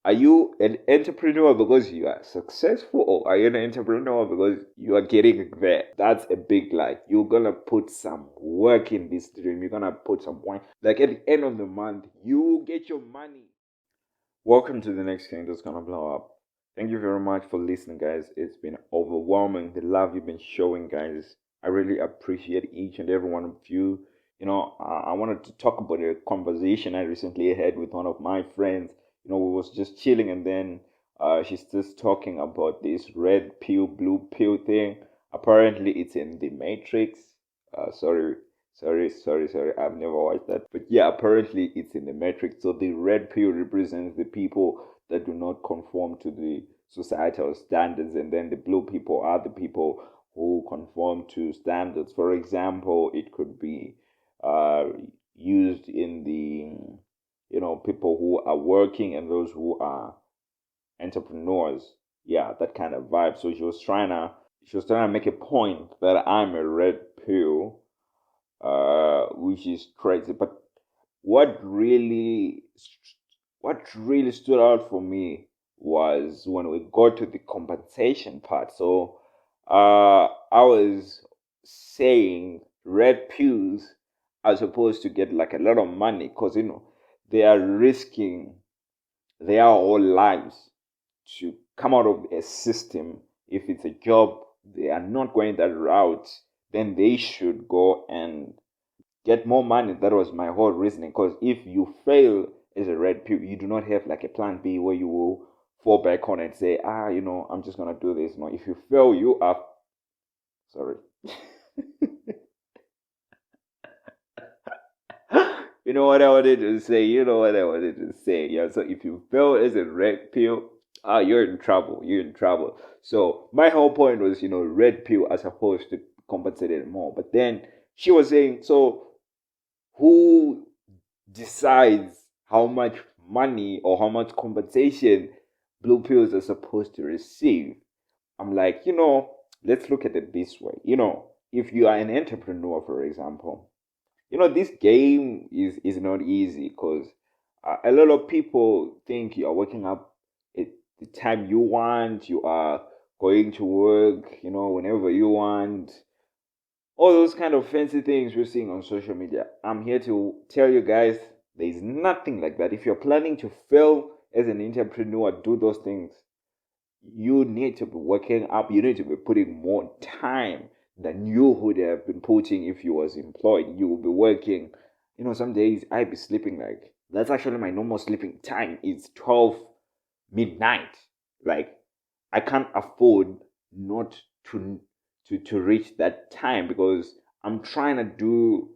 Are you an entrepreneur because you are successful, or are you an entrepreneur because you are getting there? That's a big lie. You're gonna put some work in this dream. You're gonna put some point. Like at the end of the month, you get your money. Welcome to the next thing that's gonna blow up. Thank you very much for listening, guys. It's been overwhelming. The love you've been showing, guys. I really appreciate each and every one of you. I wanted to talk about a conversation I recently had with one of my friends. We was just chilling, and then she's just talking about this red pill, blue pill thing. Apparently, it's in the Matrix. Sorry, sorry. I've never watched that. But yeah, apparently it's in the Matrix. So the red pill represents the people that do not conform to the societal standards, and then the blue people are the people who conform to standards. For example, it could be uh, used in the people who are working and those who are entrepreneurs. Yeah, that kind of vibe. So she was trying to make a point that I'm a red pill, which is crazy. But what really, what really stood out for me was when we got to the compensation part. So, I was saying red pills are supposed to get like a lot of money because they are risking their whole lives to come out of a system. If it's a job, they are not going that route, then they should go and get more money. That was my whole reasoning. Because if you fail as a red pill, you do not have like a plan B where you will fall back on and say, I'm just gonna do this. No, if you fail, you are sorry. You know what I wanted to say? You know what I wanted to say? Yeah, so if you fail as a red pill, you're in trouble. You're in trouble. So my whole point was, red pill are supposed to compensate it more. But then she was saying, so who decides how much money or how much compensation blue pills are supposed to receive? I'm like, let's look at it this way. If you are an entrepreneur, for example, this game is not easy because a lot of people think you are waking up at the time you want, you are going to work, whenever you want, all those kind of fancy things we're seeing on social media. I'm here to tell you guys there's nothing like that. If you're planning to fail as an entrepreneur, do those things. You need to be working up, you need to be putting more time than you would have been putting if you was employed. You will be working, some days I be sleeping, like that's actually my normal sleeping time. It's 12 midnight. Like I can't afford not to reach that time because I'm trying to do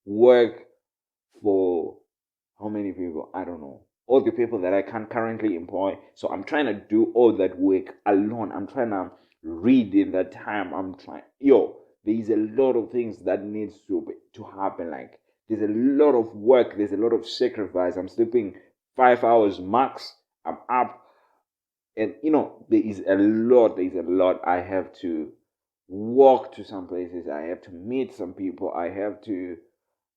work for how many people? I don't know. All the people that I can currently employ. So I'm trying to do all that work alone. I'm trying to read in that time. There's a lot of things that needs to happen. Like there's a lot of work. There's a lot of sacrifice. I'm sleeping 5 hours max. I'm up, and there is a lot I have to walk to some places. I have to meet some people. I have to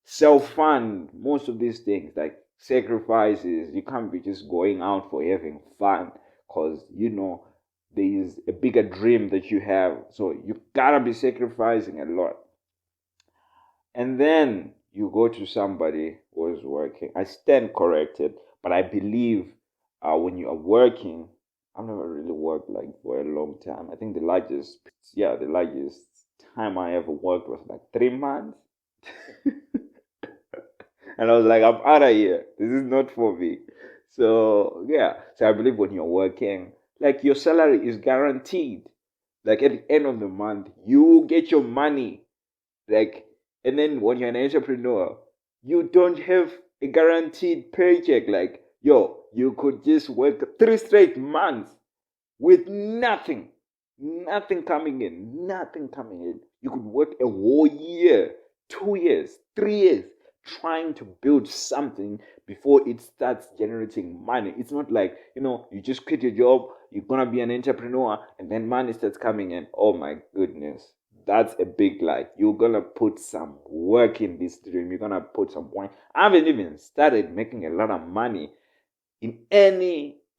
self fund most of these things, like sacrifices. You can't be just going out for having fun because there is a bigger dream that you have. So you gotta be sacrificing a lot. And then you go to somebody who is working. I stand corrected, but I believe when you are working, I've never really worked like for a long time. I think the largest time I ever worked was like 3 months. And I was like, I'm out of here. This is not for me. So yeah. So I believe when you're working, like your salary is guaranteed. Like at the end of the month, you get your money. Like, and then when you're an entrepreneur, you don't have a guaranteed paycheck. Like, you could just work 3 straight months with nothing coming in, nothing coming in. You could work a whole year, 2 years, 3 years, trying to build something before it starts generating money. It's not like, you just quit your job, you're gonna be an entrepreneur, and then money starts coming in. Oh my goodness. That's a big lie. You're gonna put some work in this dream. You're gonna put some point. I haven't even started making a lot of money in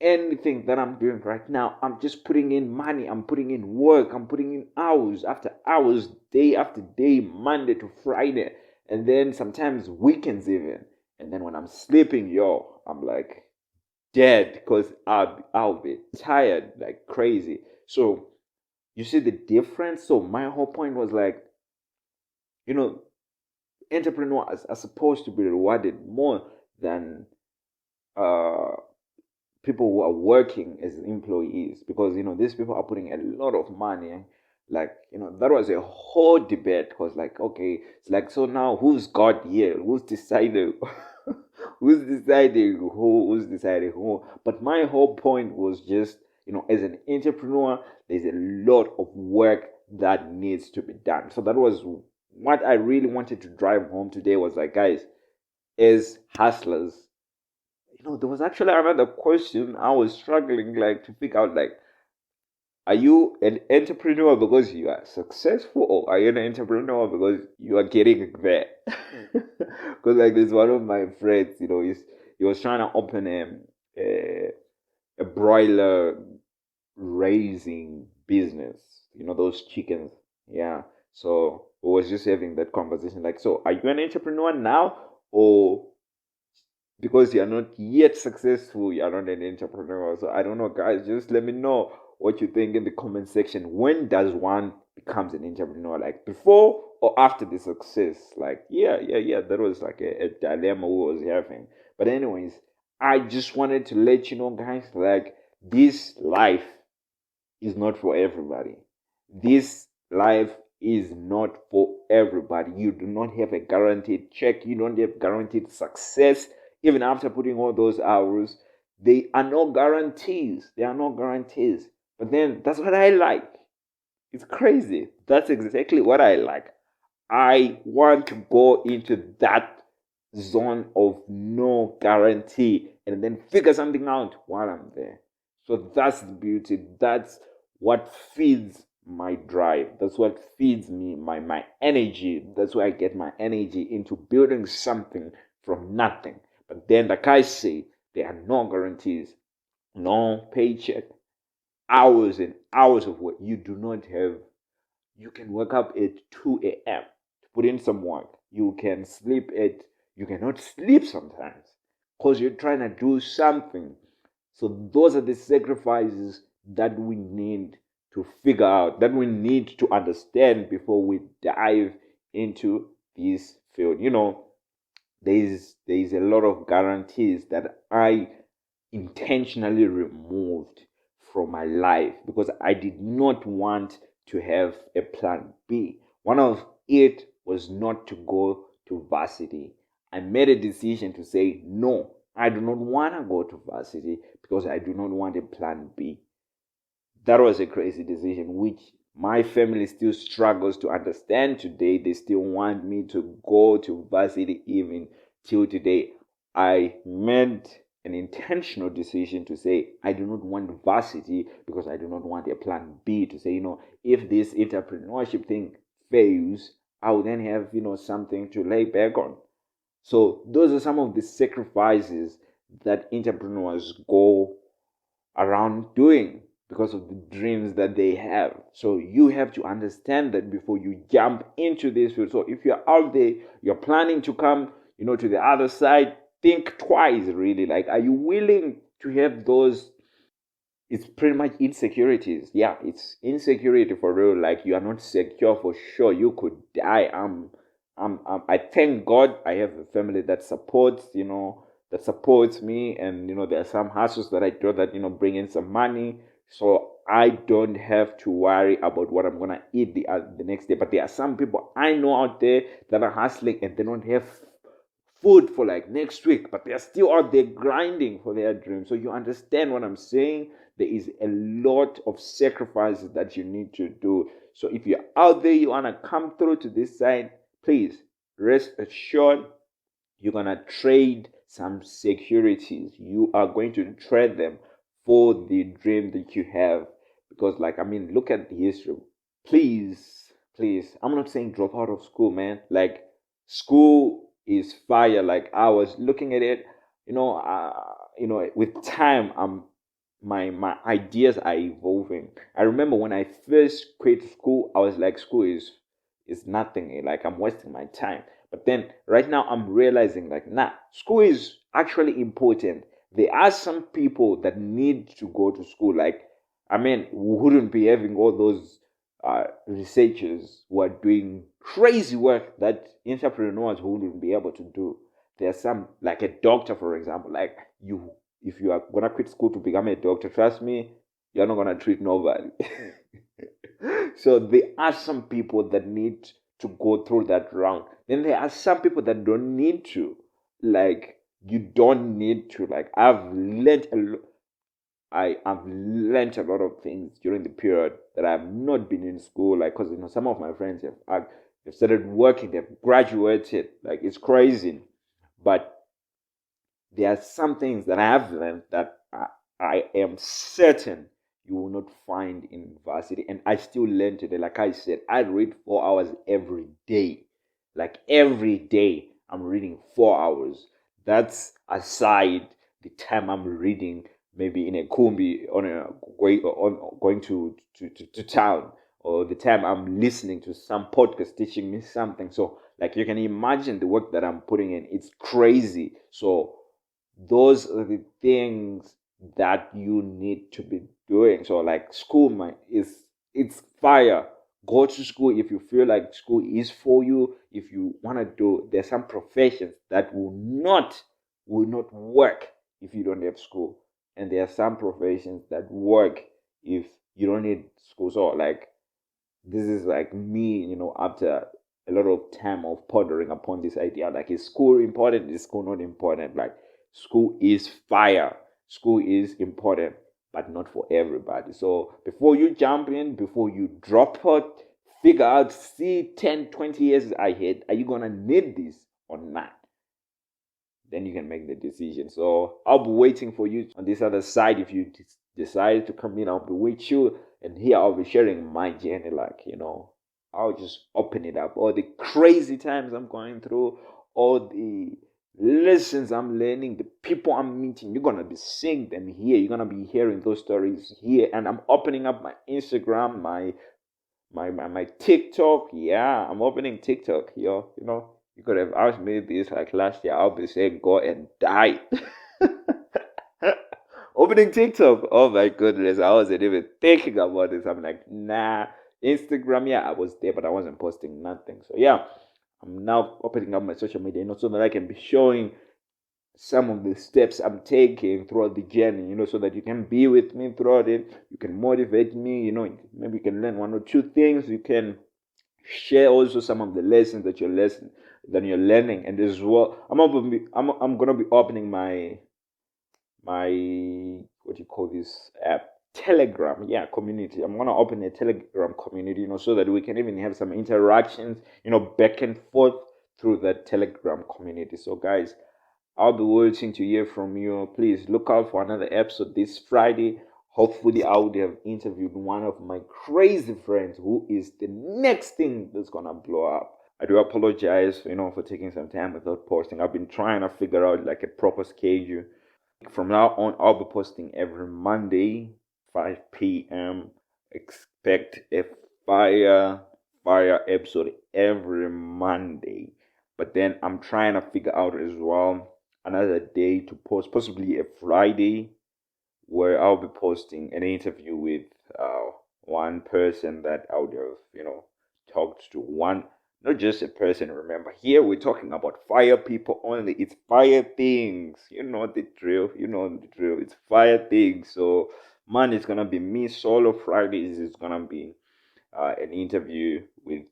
anything that I'm doing right now. I'm just putting in money, I'm putting in work, I'm putting in hours after hours, day after day, Monday to Friday, and then sometimes weekends even. And then when I'm sleeping, yo, I'm like dead because I'll be tired like crazy. So you see the difference. So my whole point was like, you know, entrepreneurs are supposed to be rewarded more than uh people who are working as employees, because these people are putting a lot of money. Like, that was a whole debate, because like, okay, it's like, so now who's God here, who's deciding who's deciding who. But my whole point was just, as an entrepreneur, there's a lot of work that needs to be done. So that was what I really wanted to drive home today, was like, guys, as hustlers, there was actually another question I was struggling like to figure out, like, are you an entrepreneur because you are successful, or are you an entrepreneur because you are getting there? Because like, there's one of my friends, he was trying to open a broiler raising business, those chickens. Yeah. So we was just having that conversation, like, so are you an entrepreneur now, or because you're not yet successful, you're not an entrepreneur? So I don't know, guys. Just let me know what you think in the comment section. When does one becomes an entrepreneur? Like, before or after the success? Like, yeah. That was like a dilemma we was having. But anyways, I just wanted to let you know, guys, like, this life is not for everybody. This life is not for everybody. You do not have a guaranteed check. You don't have guaranteed success. Even after putting all those hours, they are no guarantees. There are no guarantees. But then that's what I like. It's crazy. That's exactly what I like. I want to go into that zone of no guarantee and then figure something out while I'm there. So that's the beauty. That's what feeds my drive. That's what feeds me, my energy. That's where I get my energy into building something from nothing. But then, like I say, there are no guarantees, no paycheck, hours and hours of work. You do not have. You can wake up at 2 a.m. to put in some work. You cannot sleep sometimes because you're trying to do something. So those are the sacrifices that we need to figure out, that we need to understand before we dive into this field. There is a lot of guarantees that I intentionally removed from my life because I did not want to have a plan B. One of it was not to go to varsity. I made a decision to say, no, I do not want to go to varsity because I do not want a plan B. That was a crazy decision, which my family still struggles to understand today. They still want me to go to varsity even till today. I made an intentional decision to say I do not want varsity because I do not want a plan B to say, if this entrepreneurship thing fails, I will then have, something to lay back on. So those are some of the sacrifices that entrepreneurs go around doing because of the dreams that they have. So you have to understand that before you jump into this field. So if you're out there, you're planning to come, to the other side, think twice really. Like, are you willing to have those? It's pretty much insecurities. Yeah, it's insecurity for real. Like, you are not secure for sure. You could die. I thank God I have a family that supports, that supports me, and there are some hustles that I do that bring in some money, so I don't have to worry about what I'm gonna eat the next day. But there are some people I know out there that are hustling and they don't have food for like next week, but they're still out there grinding for their dreams. So you understand what I'm saying? There is a lot of sacrifices that you need to do. So if you're out there, you want to come through to this side, please rest assured you're going to trade some securities. You are going to trade them for the dream that you have. Because, like, I mean, look at the history. Please, I'm not saying drop out of school, man. Like, school is fire. Like, I was looking at it, you know, uh, with time, my ideas are evolving. I remember when I first quit school, I was like, school is nothing. Like, I'm wasting my time. But then right now I'm realizing, like, nah, school is actually important. There are some people that need to go to school. Like, I mean, we wouldn't be having all those researchers who are doing crazy work that entrepreneurs wouldn't be able to do. There are some, like a doctor, for example. Like, you, if you are gonna quit school to become a doctor, trust me, you're not gonna treat nobody. So there are some people that need to go through that round. Then there are some people that don't need to. Like, you don't need to. Like, I've learned a lot of things during the period that I've not been in school. Like, because some of my friends have started working, they've graduated. Like, it's crazy. But there are some things that I have learned that I am certain you will not find in varsity. And I still learn today. Like I said, I read 4 hours every day. Like, every day, I'm reading 4 hours. That's aside the time I'm reading, maybe in a kumbi going to town, or the time I'm listening to some podcast teaching me something. So, like, you can imagine the work that I'm putting in. It's crazy. So those are the things that you need to be doing. So, like, school, it's fire. Go to school if you feel like school is for you. If you want to do, there's some professions that will not work if you don't have school, and there are some professions that work if you don't need school. So, like, this is like me, after a lot of time of pondering upon this idea. Like, is school important? Is school not important? Like, school is fire. School is important, but not for everybody. So before you jump in, before you drop out, figure out, see 10, 20 years ahead, are you going to need this or not? Then you can make the decision. So I'll be waiting for you on this other side. If you decide to come in, I'll be with you. And here I'll be sharing my journey. Like, I'll just open it up. All the crazy times I'm going through, all the lessons I'm learning, the people I'm meeting, you're going to be seeing them here. You're going to be hearing those stories here. And I'm opening up my Instagram, my TikTok. Yeah, I'm opening TikTok, yo. You could have asked me this like last year. I'll be saying go and die. Opening TikTok. Oh my goodness. I wasn't even thinking about this. I'm like, nah. Instagram, yeah, I was there, but I wasn't posting nothing. So yeah, I'm now opening up my social media, so that I can be showing some of the steps I'm taking throughout the journey, so that you can be with me throughout it. You can motivate me, maybe you can learn one or two things. You can share also some of the lessons that you're learning. And as well, I'm gonna be opening my what do you call this app, Telegram, yeah, community. I'm gonna open a Telegram community, so that we can even have some interactions, back and forth through that Telegram community. So, guys, I'll be waiting to hear from you. Please look out for another episode this Friday. Hopefully, I would have interviewed one of my crazy friends who is the next thing that's gonna blow up. I do apologize, for taking some time without posting. I've been trying to figure out like a proper schedule. From now on, I'll be posting every Monday, 5 p.m. Expect a fire episode every Monday. But then I'm trying to figure out as well another day to post, possibly a Friday, where I'll be posting an interview with one person that I would have, talked to. One, not just a person. Remember, here we're talking about fire people only. It's fire things. You know the drill. It's fire things. So, man, it's gonna be me solo. Fridays is gonna be an interview with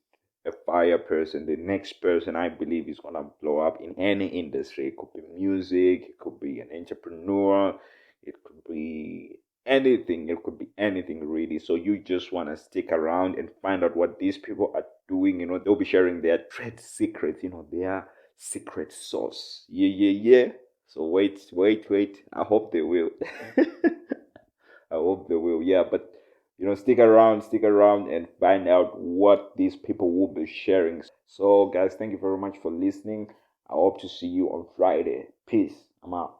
a fire person. The next person I believe is gonna blow up in any industry. It could be music, it could be an entrepreneur, it could be anything. It could be anything really. So you just wanna stick around and find out what these people are doing. They'll be sharing their trade secrets. Their secret sauce. Yeah, yeah, yeah. So wait. I hope they will. I hope they will. Yeah, but stick around and find out what these people will be sharing. So, guys, thank you very much for listening. I hope to see you on Friday. Peace. I'm out.